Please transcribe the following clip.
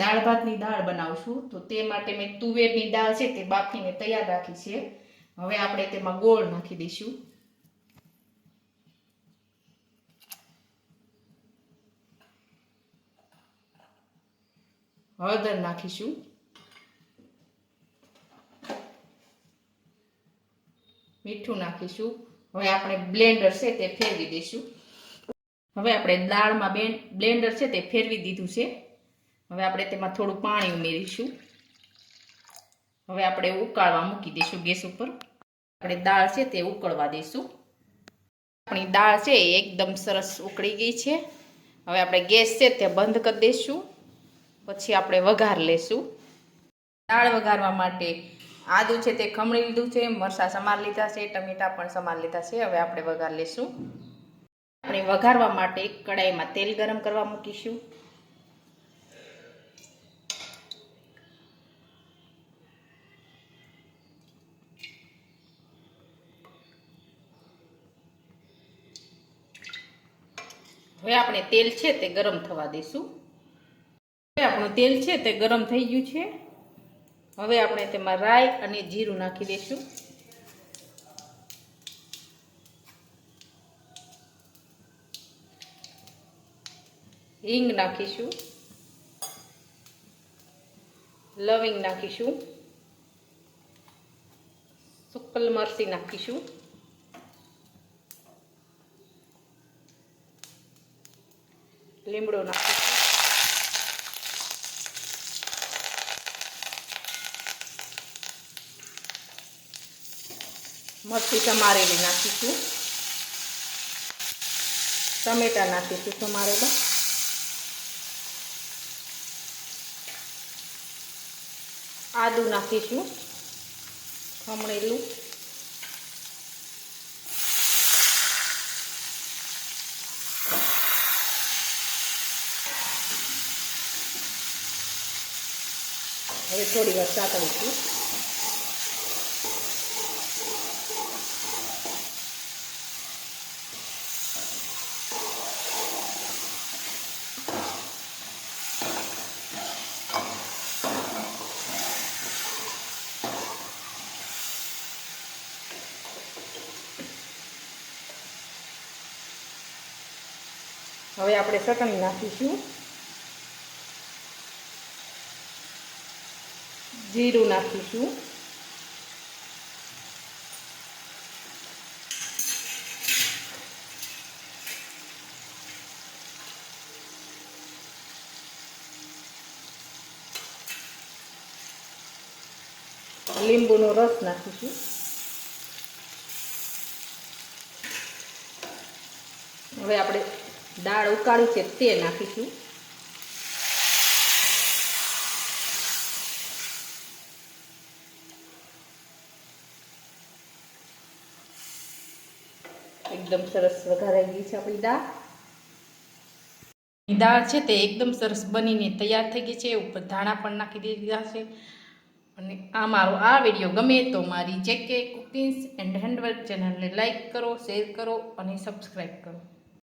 દાળ ભાતની દાળ બનાવશું, તો તે માટે મેં તુવેરની દાળ છે તે બાફીને તૈયાર રાખી છે. હવે આપણે તેમાં ગોળ નાખી દઈશું. હળદર નાખીશું. મીઠું નાખીશું. હવે આપણે બ્લેન્ડર છે તે ફેરવી દઈશું. હવે આપણે દાળમાં બ્લેન્ડર છે તે ફેરવી દીધું છે. હવે આપણે તેમાં થોડું પાણી ઉમેરીશું. હવે આપણે ઉકાળવા મૂકી દઈશું ગેસ ઉપર. આપણે દાળ છે તે ઉકળવા દઈશું. આપણી દાળ છે એકદમ સરસ ઉકળી ગઈ છે. હવે આપણે ગેસ છે તે બંધ કરી દઈશું. પછી આપણે વઘાર લેશું. દાળ વઘારવા માટે આદું છે તે ખમણી લીધું છે, મરચાં સમાર લીધા છે, ટમેટા પણ સમાર લીધા છે. હવે આપણે વઘાર લેશું. આપણે વઘારવા માટે કડાઈમાં તેલ ગરમ કરવા મૂકીશું. હવે આપણે તેલ છે તે ગરમ થવા દઈશું. હવે આપણું તેલ છે તે ગરમ થઈ ગયું છે. હવે આપણે તેમાં રાઈ અને જીરું નાખી દઈશું. હિંગ નાખીશું. લવિંગ નાખીશું. સુકલ મરચી નાખીશું. લીમડો નાખીશું. મરચી સમારેલી નાખીશું. ટમેટા નાખીશું સમારેલા. આદું નાખીશું ખમણેલું. હવે થોડી વાર સાતળીશું. હવે આપણે ચટણી નાખીશું. જીરું નાખીશું. લીંબુનો રસ નાખીશું. હવે આપણે દાળ ઉકાળી છે તે નાખીશું. એકદમ સરસ વઘારાઈ ગઈ છે આપણી દાળ. દાળ છે તે એકદમ સરસ બનીને તૈયાર થઈ ગઈ છે. ઉપર ધાણા પણ નાખી દીધા છે. અને આ મારો આ વિડીયો ગમે તો મારી જેકે કુકિંગ્સ એન્ડ હેન્ડવર્ક ચેનલને લાઈક કરો, શેર કરો અને સબસ્ક્રાઈબ કરો.